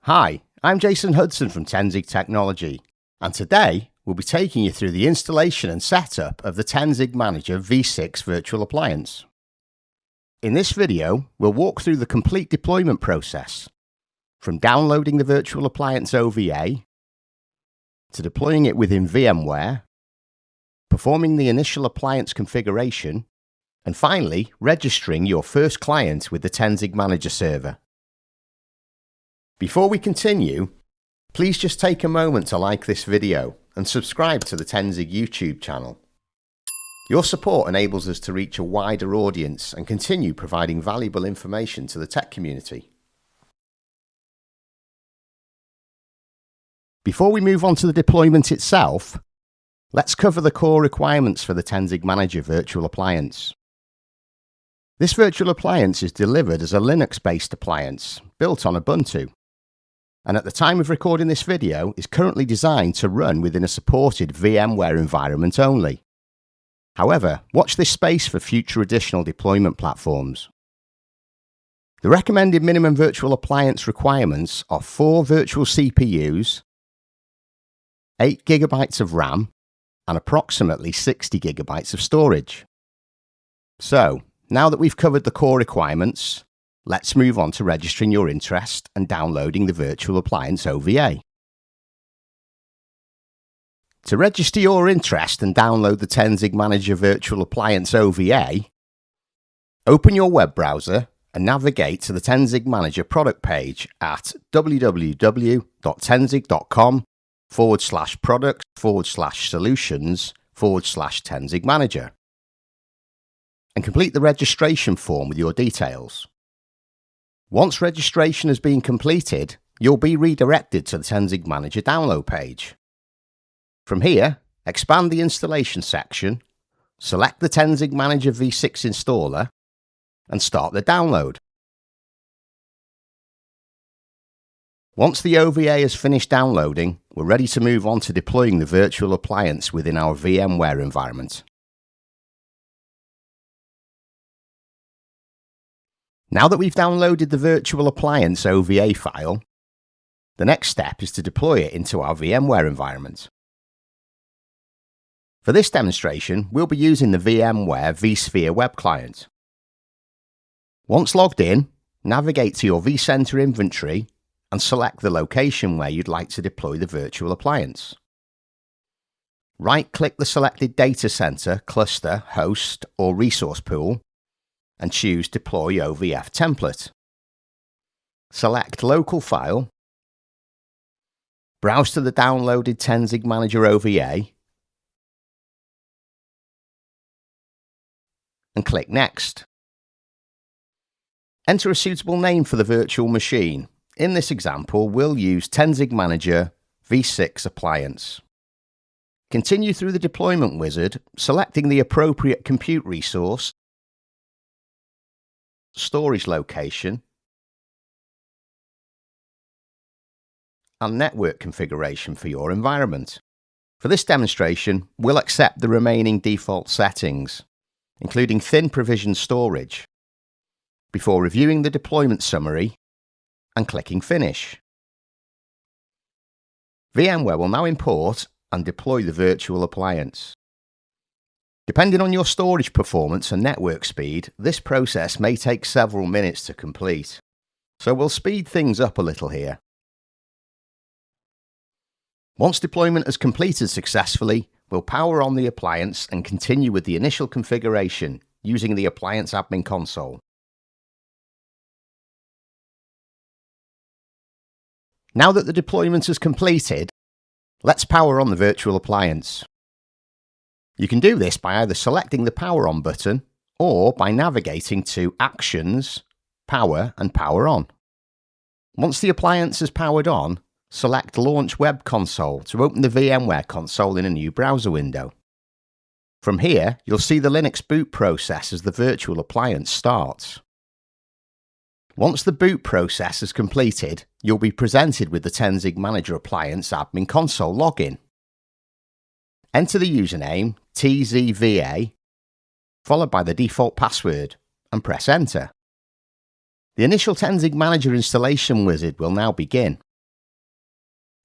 Hi, I'm Jason Hudson from Tenzig Technology, and today we'll be taking you through the installation and setup of the Tenzig Manager V6 Virtual Appliance. In this video, we'll walk through the complete deployment process, from downloading the Virtual Appliance OVA, to deploying it within VMware, performing the initial appliance configuration, and finally registering your first client with the Tenzig Manager server. Before we continue, please just take a moment to like this video and subscribe to the Tenzig YouTube channel. Your support enables us to reach a wider audience and continue providing valuable information to the tech community. Before we move on to the deployment itself, let's cover the core requirements for the Tenzig Manager Virtual Appliance. This virtual appliance is delivered as a Linux-based appliance built on Ubuntu, and at the time of recording this video is currently designed to run within a supported VMware environment only. However, watch this space for future additional deployment platforms. The recommended minimum virtual appliance requirements are 4 virtual CPUs, 8 GB of RAM, and approximately 60 GB of storage. So, now that we've covered the core requirements, let's move on to registering your interest and downloading the Virtual Appliance OVA. To register your interest and download the Tenzig Manager Virtual Appliance OVA, open your web browser and navigate to the Tenzig Manager product page at www.tenzig.com/product/solutions/Tenzig Manager and complete the registration form with your details. Once registration has been completed, you'll be redirected to the Tenzig Manager download page. From here, expand the installation section, select the Tenzig Manager V6 installer, and start the download. Once the OVA has finished downloading, we're ready to move on to deploying the virtual appliance within our VMware environment. Now that we've downloaded the Virtual Appliance OVA file, the next step is to deploy it into our VMware environment. For this demonstration, we'll be using the VMware vSphere web client. Once logged in, navigate to your vCenter inventory and select the location where you'd like to deploy the virtual appliance. Right-click the selected data center, cluster, host, or resource pool and choose Deploy OVF Template. Select Local File, browse to the downloaded Tenzig Manager OVA, and click Next. Enter a suitable name for the virtual machine. In this example, we'll use Tenzig Manager V6 Appliance. Continue through the deployment wizard, selecting the appropriate compute resource, storage location, and network configuration for your environment. For this demonstration, we'll accept the remaining default settings, including thin provision storage, before reviewing the deployment summary and clicking Finish. VMware will now import and deploy the virtual appliance. Depending on your storage performance and network speed, this process may take several minutes to complete, so we'll speed things up a little here. Once deployment is completed successfully, we'll power on the appliance and continue with the initial configuration using the Appliance Admin Console. Now that the deployment is completed, let's power on the virtual appliance. You can do this by either selecting the Power On button or by navigating to Actions, Power and Power On. Once the appliance is powered on, select Launch Web Console to open the VMware console in a new browser window. From here, you'll see the Linux boot process as the virtual appliance starts. Once the boot process is completed, you'll be presented with the Tenzig Manager Appliance Admin Console login. Enter the username TZVA, followed by the default password, and press Enter. The initial Tenzig Manager installation wizard will now begin.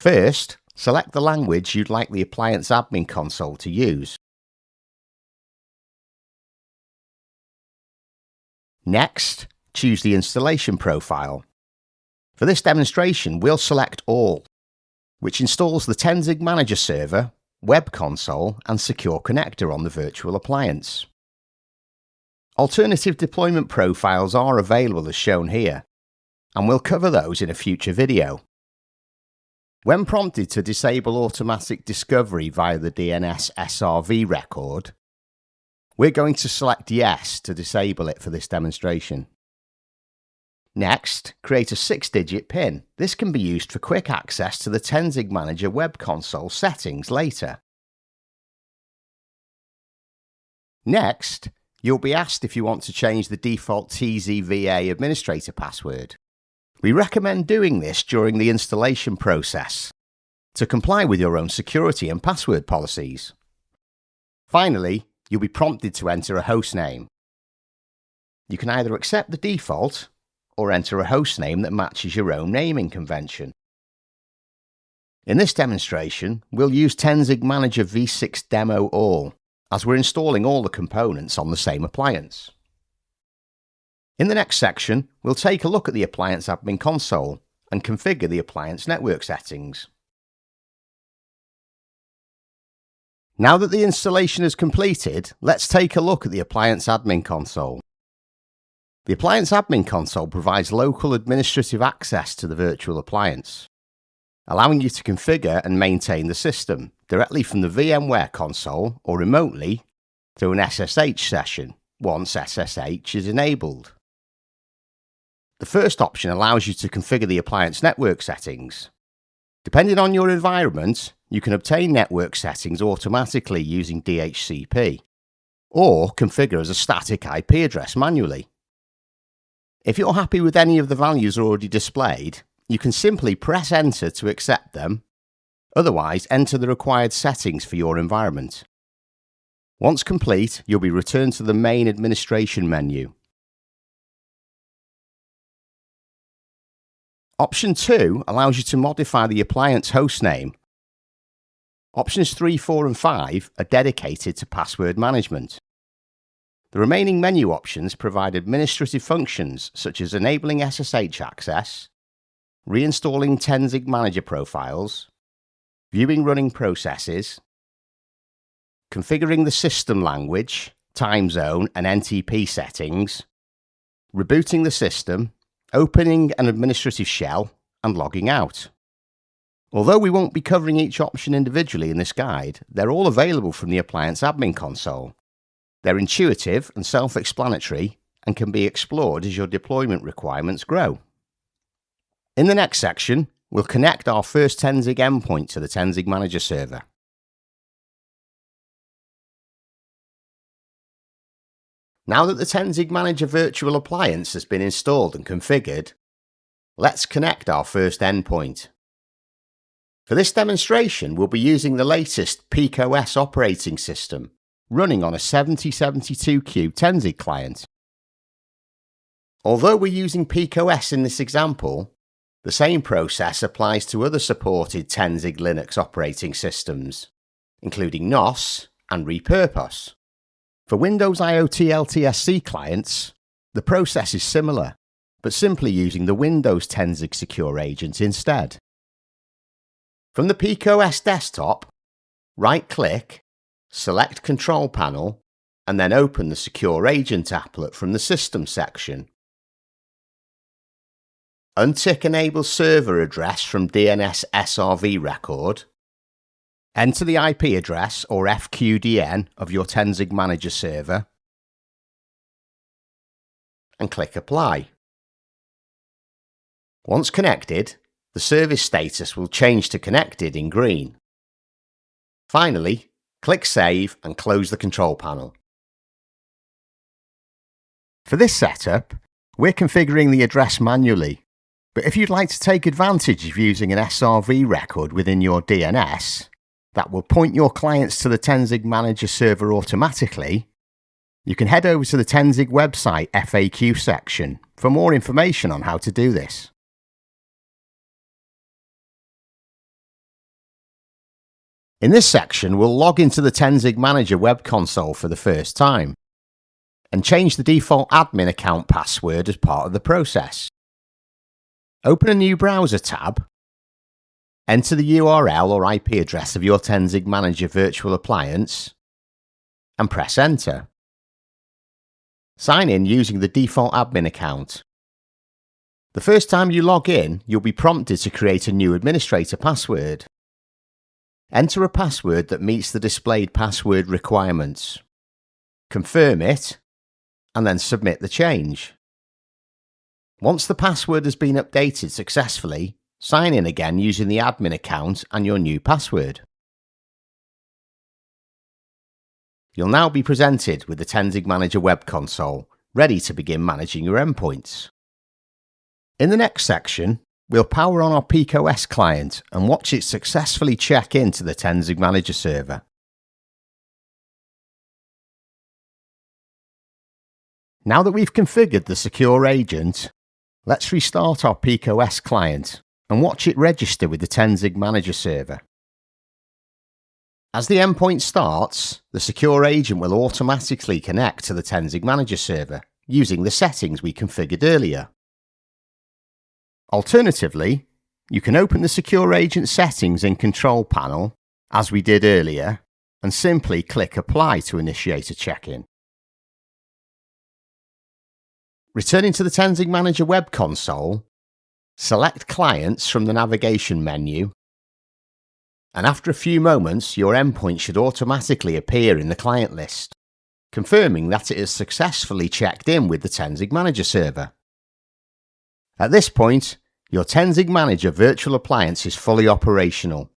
First, select the language you'd like the Appliance Admin Console to use. Next, choose the installation profile. For this demonstration, we'll select All, which installs the Tenzig Manager Server, Web Console and Secure Connector on the virtual appliance. Alternative deployment profiles are available as shown here, and we'll cover those in a future video. When prompted to disable automatic discovery via the DNS SRV record, we're going to select Yes to disable it for this demonstration. Next, create a 6-digit PIN. This can be used for quick access to the Tenzig Manager Web Console settings later. Next, you'll be asked if you want to change the default TZVA administrator password. We recommend doing this during the installation process to comply with your own security and password policies. Finally, you'll be prompted to enter a host name. You can either accept the default or enter a host name that matches your own naming convention. In this demonstration, we'll use Tenzig Manager V6 Demo All, as we're installing all the components on the same appliance. In the next section, we'll take a look at the Appliance Admin Console and configure the appliance network settings. Now that the installation is completed, let's take a look at the Appliance Admin Console. The Appliance Admin Console provides local administrative access to the virtual appliance, allowing you to configure and maintain the system directly from the VMware console or remotely through an SSH session once SSH is enabled. The first option allows you to configure the appliance network settings. Depending on your environment, you can obtain network settings automatically using DHCP or configure as a static IP address manually. If you're happy with any of the values already displayed, you can simply press Enter to accept them. Otherwise, enter the required settings for your environment. Once complete, you'll be returned to the main administration menu. Option 2 allows you to modify the appliance hostname. Options 3, 4 and 5 are dedicated to password management. The remaining menu options provide administrative functions such as enabling SSH access, reinstalling Tenzig Manager profiles, viewing running processes, configuring the system language, time zone and NTP settings, rebooting the system, opening an administrative shell and logging out. Although we won't be covering each option individually in this guide, they're all available from the Appliance Admin Console. They're intuitive and self-explanatory and can be explored as your deployment requirements grow. In the next section, we'll connect our first Tenzig endpoint to the Tenzig Manager server. Now that the Tenzig Manager Virtual Appliance has been installed and configured, let's connect our first endpoint. For this demonstration, we'll be using the latest PeakOS operating system, running on a 7072Q Tenzig client. Although we're using PeakOS in this example, the same process applies to other supported Tenzig Linux operating systems, including NOS and repurpose. For Windows IoT LTSC clients, the process is similar, but simply using the Windows Tenzig Secure Agent instead. From the PeakOS desktop, right-click, select Control Panel, and then open the Secure Agent applet from the System section. Untick Enable Server Address from DNS SRV record. Enter the IP address or FQDN of your Tenzig Manager server and click Apply. Once connected, the service status will change to connected in green. Finally, click Save and close the control panel. For this setup, we're configuring the address manually, but if you'd like to take advantage of using an SRV record within your DNS that will point your clients to the Tenzig Manager server automatically, you can head over to the Tenzig website FAQ section for more information on how to do this. In this section, we'll log into the Tenzig Manager web console for the first time and change the default admin account password as part of the process. Open a new browser tab, enter the URL or IP address of your Tenzig Manager Virtual Appliance, and press Enter. Sign in using the default admin account. The first time you log in, you'll be prompted to create a new administrator password. Enter a password that meets the displayed password requirements. Confirm it, and then submit the change. Once the password has been updated successfully, sign in again using the admin account and your new password. You'll now be presented with the Tenzig Manager web console, ready to begin managing your endpoints. In the next section, we'll power on our PeakOS client and watch it successfully check into the Tenzig Manager server. Now that we've configured the secure agent, let's restart our PeakOS client and watch it register with the Tenzig Manager server. As the endpoint starts, the secure agent will automatically connect to the Tenzig Manager server using the settings we configured earlier. Alternatively, you can open the secure agent settings in Control Panel, as we did earlier, and simply click Apply to initiate a check-in. Returning to the Tenzig Manager web console, select Clients from the navigation menu, and after a few moments your endpoint should automatically appear in the client list, confirming that it has successfully checked in with the Tenzig Manager server. At this point, your Tenzig Manager Virtual Appliance is fully operational,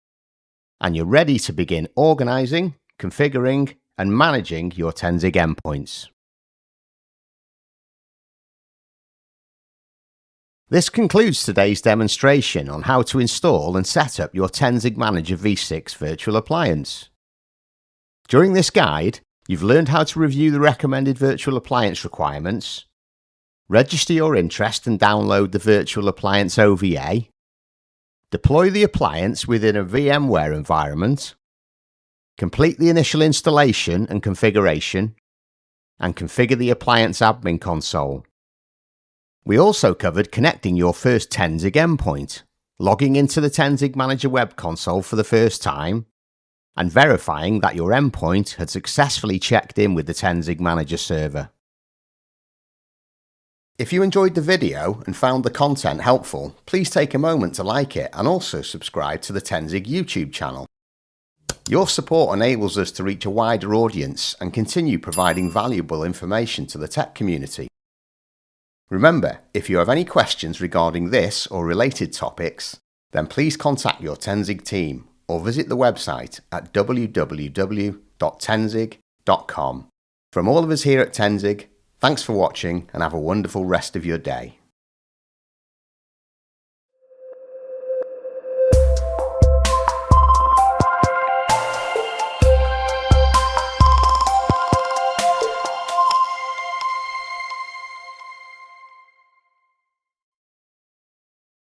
and you're ready to begin organising, configuring, and managing your Tenzig endpoints. This concludes today's demonstration on how to install and set up your Tenzig Manager V6 Virtual Appliance. During this guide, you've learned how to review the recommended virtual appliance requirements, register your interest and download the Virtual Appliance OVA, deploy the appliance within a VMware environment, complete the initial installation and configuration, and configure the appliance admin console. We also covered connecting your first Tenzig endpoint, logging into the Tenzig Manager web console for the first time, and verifying that your endpoint had successfully checked in with the Tenzig Manager server. If you enjoyed the video and found the content helpful, please take a moment to like it and also subscribe to the Tenzig YouTube channel. Your support enables us to reach a wider audience and continue providing valuable information to the tech community. Remember, if you have any questions regarding this or related topics, then please contact your Tenzig team or visit the website at www.tenzig.com. From all of us here at Tenzig, thanks for watching and have a wonderful rest of your day.